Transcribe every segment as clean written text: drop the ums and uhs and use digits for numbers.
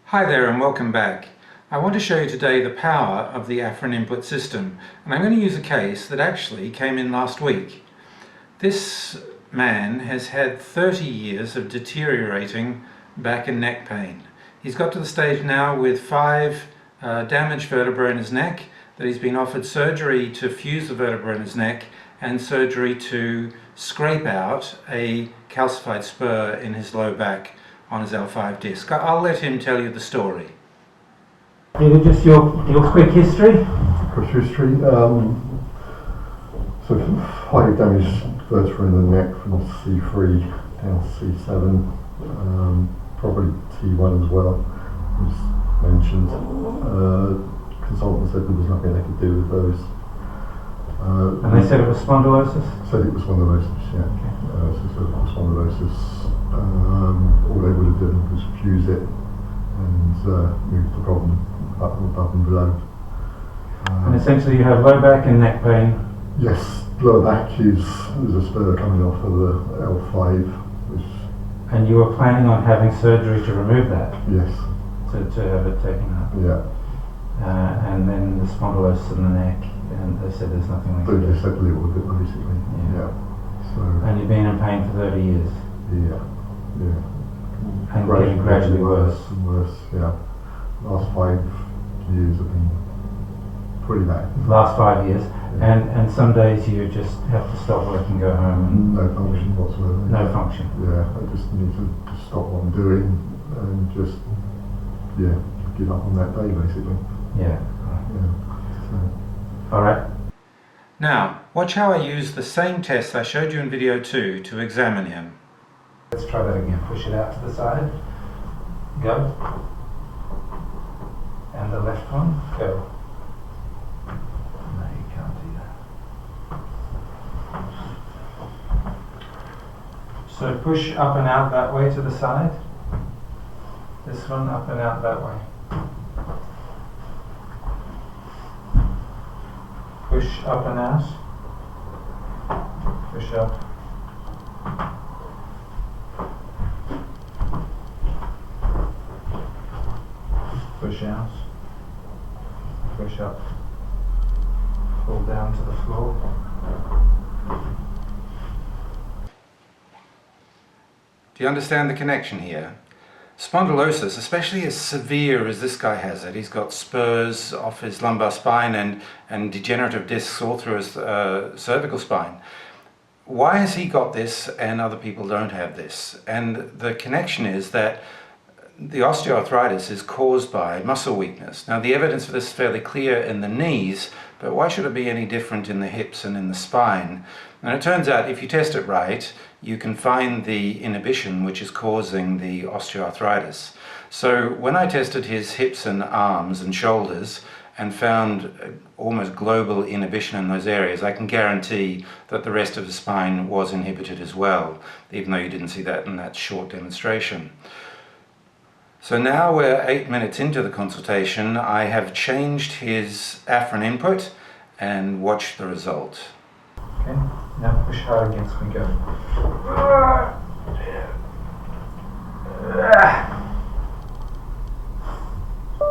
Hi there and welcome back. I want to show you today the power of the Afferent Input system, and I'm going to use a case that actually came in last week. This man has had 30 years of deteriorating back and neck pain. He's got to the stage now with 5 damaged vertebrae in his neck that he's been offered surgery to fuse the vertebra in his neck and surgery to scrape out a calcified spur in his low back on his L5 disc. I'll let him tell you the story. Just your quick history? Quick history. So highly damaged vertebra in the neck from C3 down to C7, probably T1 as well, was mentioned. Consultant said there was nothing they could do with those. And they said it was spondylosis? Said it was spondylosis, yeah. Okay. So said it was spondylosis. All they would have done was fuse it and move the problem above and below. And essentially you have low back and neck pain? Yes, lower back is a spur coming off of the L5. And you were planning on having surgery to remove that? Yes. To have it taken out? Yeah. And then the spondylosis in the neck, and they said there's nothing they can do? They said a little bit basically, yeah. So, and you've been in pain for 30 years? Yeah. And getting gradually worse? And worse, yeah. Last 5 years have been pretty bad. Last 5 years? Yeah. And some days you just have to stop work and go home? And no function whatsoever. No function? Yeah, I just need to stop what I'm doing and just, give up on that day basically. Yeah. So. Alright. Now, watch how I use the same test I showed you in video 2 to examine him. Let's try that again. Push it out to the side. Go. And the left one. Go. No, you can't do that. So push up and out that way to the side. This one up and out that way. Push up and out. Push up. Push out. Push up. Pull down to the floor. Do you understand the connection here? Spondylosis, especially as severe as this guy has it, he's got spurs off his lumbar spine and degenerative discs all through his cervical spine. Why has he got this and other people don't have this? And the connection is that the osteoarthritis is caused by muscle weakness. Now the evidence for this is fairly clear in the knees, but why should it be any different in the hips and in the spine? And it turns out if you test it right, you can find the inhibition which is causing the osteoarthritis. So when I tested his hips and arms and shoulders and found almost global inhibition in those areas, I can guarantee that the rest of the spine was inhibited as well, even though you didn't see that in that short demonstration. So now we're 8 minutes into the consultation. I have changed his Afferent Input and watch the result. Okay, now push hard against me, go.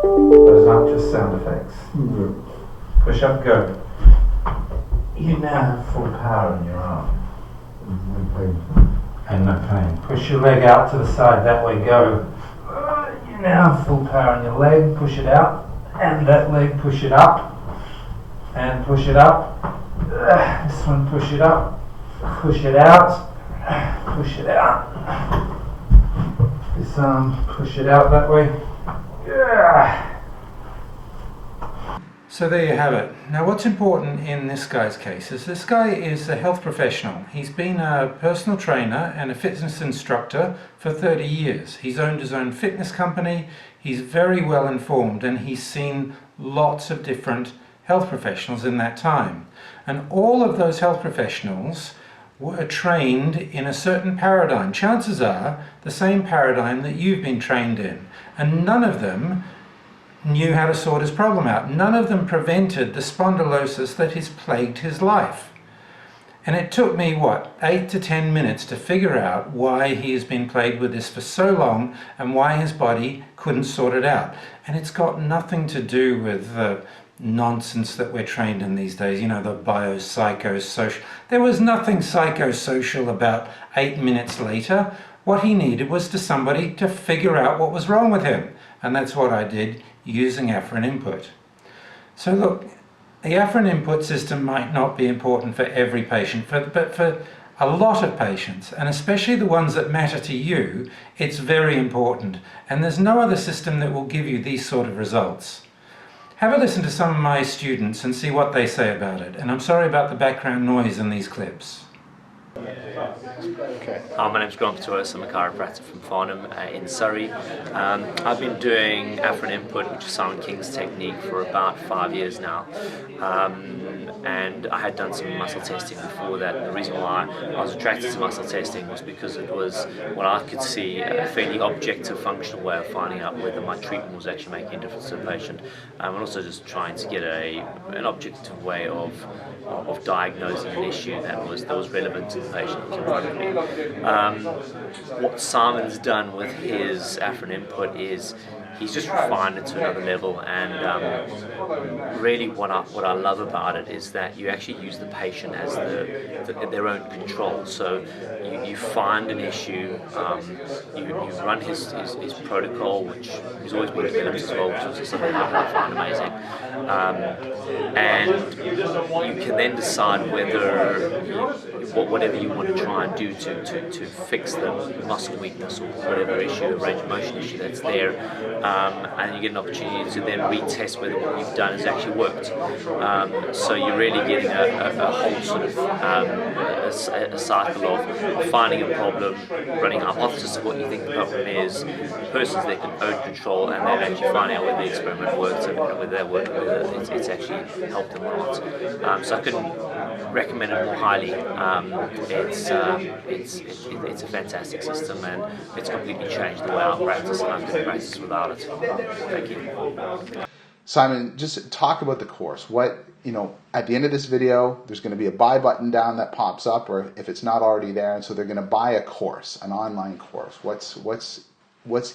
Those aren't just sound effects. Push up, go. You now have full power in your arm. No pain. And no pain. Push your leg out to the side, that way, go. You now have full power in your leg, push it out. And that leg, push it up. And push it up. This one, push it up. Push it out. Push it out. This arm, push it out that way. So there you have it. Now what's important in this guy's case is this guy is a health professional. He's been a personal trainer and a fitness instructor for 30 years. He's owned his own fitness company. He's very well informed and he's seen lots of different health professionals in that time. And all of those health professionals were trained in a certain paradigm. Chances are the same paradigm that you've been trained in. And none of them knew how to sort his problem out. None of them prevented the spondylosis that has plagued his life. And it took me, what, 8 to 10 minutes to figure out why he has been plagued with this for so long and why his body couldn't sort it out. And it's got nothing to do with the nonsense that we're trained in these days, you know, the biopsychosocial. There was nothing psychosocial about 8 minutes later. What he needed was to somebody to figure out what was wrong with him. And that's what I did using Afferent Input. So look, the Afferent Input system might not be important for every patient, but for a lot of patients, and especially the ones that matter to you, it's very important. And there's no other system that will give you these sort of results. Have a listen to some of my students and see what they say about it. And I'm sorry about the background noise in these clips. Hi, my name's Grant Patois. I'm a chiropractor from Farnham in Surrey. I've been doing Afferent Input, which is Simon King's technique, for about 5 years now. And I had done some muscle testing before that. The reason why I was attracted to muscle testing was because it was what I could see a fairly objective, functional way of finding out whether my treatment was actually making a difference to the patient, and also just trying to get an objective way of diagnosing an issue that was relevant to the patient in front of me. What Simon's done with his Afferent Input is he's just refined it to another level, and really what I love about it is that you actually use the patient as their own control. So you find an issue, you run his protocol, which he's always been developed as well, which is something that I find amazing. And you can then decide whatever you want to try and do to fix the muscle weakness or whatever issue, a range of motion issue that's there, and you get an opportunity to then retest whether what you've done has actually worked. So you're really getting a whole sort of a cycle of finding a problem, running a hypothesis of what you think the problem is, the person's their own control, and then actually finding out whether the experiment works and whether it's actually helped them or not. So I couldn't recommend it more highly. It's a fantastic system, and it's completely changed the way I practice, and I couldn't practice without it. Thank you. Simon, just talk about the course. What, at the end of this video, there's going to be a buy button down that pops up, or if it's not already there, and so they're going to buy a course, an online course. What's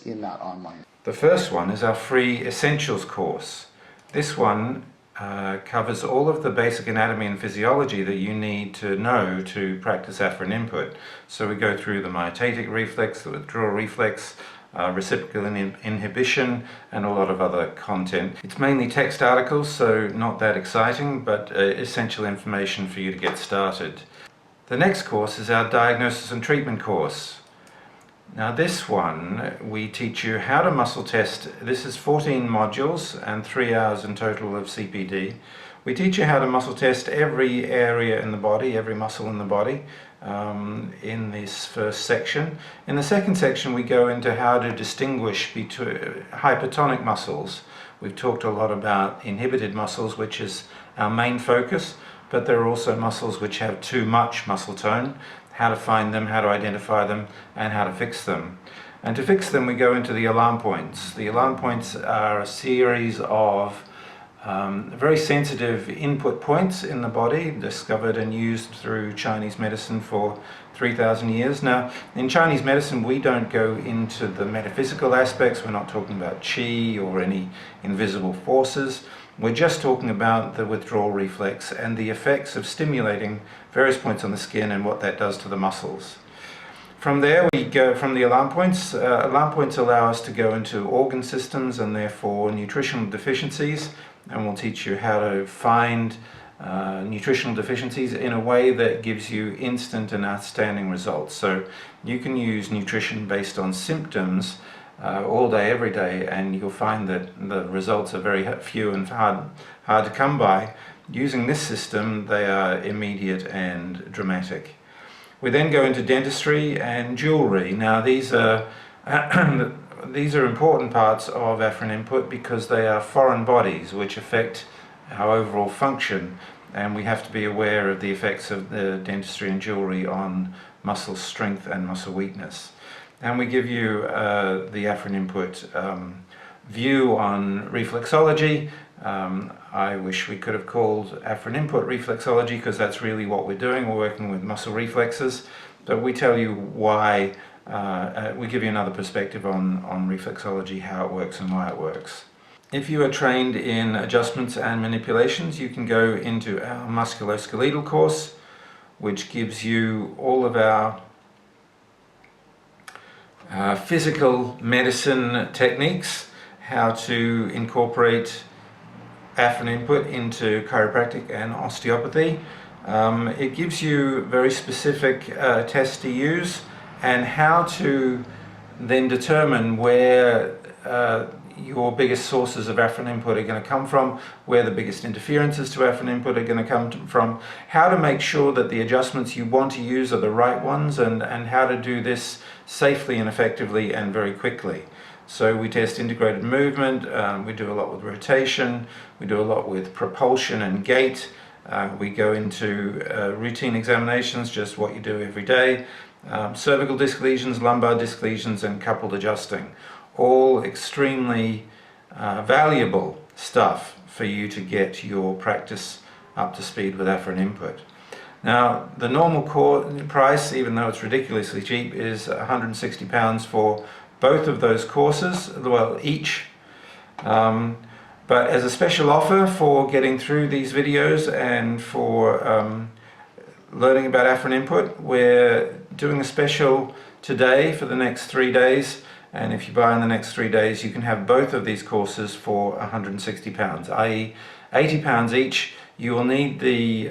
in that online? The first one is our free Essentials course. This one covers all of the basic anatomy and physiology that you need to know to practice Afferent Input. So we go through the myotatic reflex, the withdrawal reflex, reciprocal inhibition, and a lot of other content. It's mainly text articles, so not that exciting, but essential information for you to get started. The next course is our diagnosis and treatment course. Now this one, we teach you how to muscle test. This is 14 modules and 3 hours in total of CPD. We teach you how to muscle test every area in the body, every muscle in the body, in this first section. In the second section, we go into how to distinguish between hypertonic muscles. We've talked a lot about inhibited muscles, which is our main focus, but there are also muscles which have too much muscle tone, how to find them, how to identify them, and how to fix them. And to fix them, we go into the alarm points. The alarm points are a series of very sensitive input points in the body, discovered and used through Chinese medicine for 3,000 years. Now, in Chinese medicine, we don't go into the metaphysical aspects. We're not talking about qi or any invisible forces. We're just talking about the withdrawal reflex and the effects of stimulating various points on the skin and what that does to the muscles. From there, we go from the alarm points. Alarm points allow us to go into organ systems and therefore nutritional deficiencies, and we'll teach you how to find nutritional deficiencies in a way that gives you instant and outstanding results. So you can use nutrition based on symptoms all day, every day, and you'll find that the results are very few and hard to come by. Using this system, they are immediate and dramatic. We then go into dentistry and jewelry. Now these are these are important parts of Afferent Input because they are foreign bodies which affect our overall function, and we have to be aware of the effects of the dentistry and jewelry on muscle strength and muscle weakness. And we give you the Afferent Input view on reflexology. I wish we could have called Afferent Input reflexology, because that's really what we're doing. We're working with muscle reflexes, but we tell you why, we give you another perspective on reflexology, how it works and why it works. If you are trained in adjustments and manipulations, you can go into our musculoskeletal course, which gives you all of our physical medicine techniques, how to incorporate Afferent Input into chiropractic and osteopathy. It gives you very specific tests to use and how to then determine where your biggest sources of Afferent Input are going to come from, where the biggest interferences to Afferent Input are going to come from, how to make sure that the adjustments you want to use are the right ones, and how to do this safely and effectively and very quickly. So we test integrated movement, we do a lot with rotation, we do a lot with propulsion and gait, we go into routine examinations, just what you do every day, cervical disc lesions, lumbar disc lesions and coupled adjusting. All extremely valuable stuff for you to get your practice up to speed with Afferent Input. Now, the normal price, even though it's ridiculously cheap, is £160 for both of those courses, well, each. But as a special offer for getting through these videos and for learning about Afferent Input, we're doing a special today for the next 3 days. And if you buy in the next 3 days, you can have both of these courses for £160, i.e. £80 each. You will need the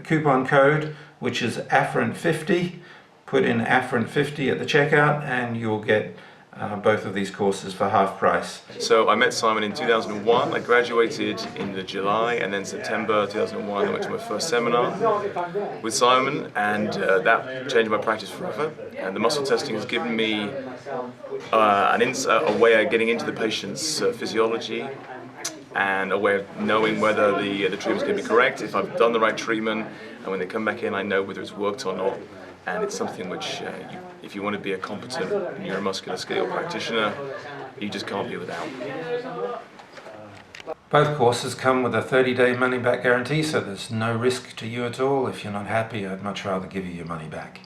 coupon code, which is Afferent50. Put in Afferent50 at the checkout and you'll get both of these courses for half price. So I met Simon in 2001. I graduated in July, and then September 2001 I went to my first seminar with Simon, and that changed my practice forever. And the muscle testing has given me a way of getting into the patient's physiology, and a way of knowing whether the treatment's going to be correct, if I've done the right treatment, and when they come back in I know whether it's worked or not. And it's something which, if you want to be a competent neuromusculoskeletal practitioner, you just can't be without. Both courses come with a 30-day money-back guarantee, so there's no risk to you at all. If you're not happy, I'd much rather give you your money back.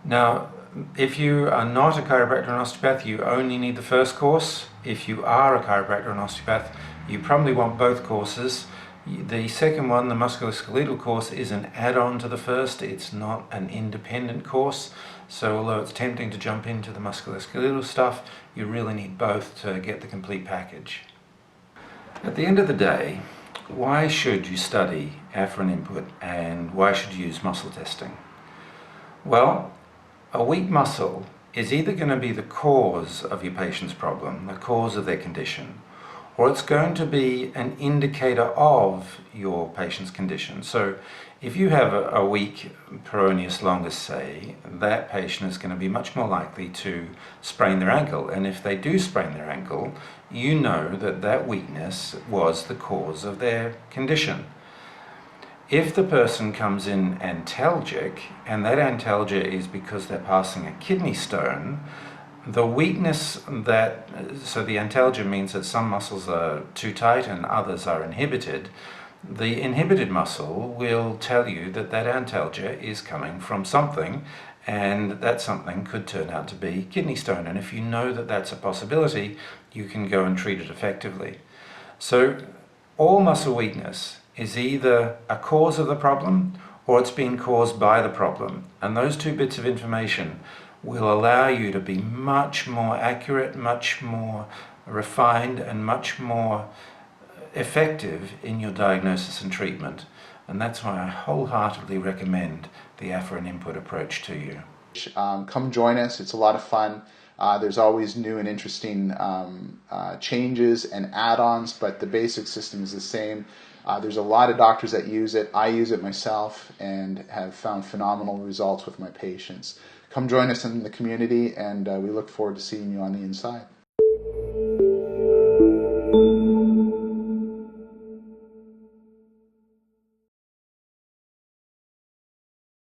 Now, if you are not a chiropractor and osteopath, you only need the first course. If you are a chiropractor and osteopath, you probably want both courses. The second one, the musculoskeletal course, is an add-on to the first. It's not an independent course. So although it's tempting to jump into the musculoskeletal stuff, you really need both to get the complete package. At the end of the day, why should you study Afferent Input and why should you use muscle testing? Well, a weak muscle is either going to be the cause of your patient's problem, the cause of their condition, or it's going to be an indicator of your patient's condition. So if you have a weak peroneus longus, say, that patient is going to be much more likely to sprain their ankle. And if they do sprain their ankle, you know that that weakness was the cause of their condition. If the person comes in antalgic, and that antalgia is because they're passing a kidney stone, the weakness so the antalgia means that some muscles are too tight and others are inhibited. The inhibited muscle will tell you that that antalgia is coming from something, and that something could turn out to be kidney stone. And if you know that that's a possibility, you can go and treat it effectively. So all muscle weakness is either a cause of the problem or it's been caused by the problem. And those two bits of information will allow you to be much more accurate, much more refined, and much more effective in your diagnosis and treatment. And that's why I wholeheartedly recommend the Afferent Input approach to you. Come join us. It's a lot of fun. There's always new and interesting changes and add-ons, but the basic system is the same. There's a lot of doctors that use it. I use it myself and have found phenomenal results with my patients. Come join us in the community, and we look forward to seeing you on the inside.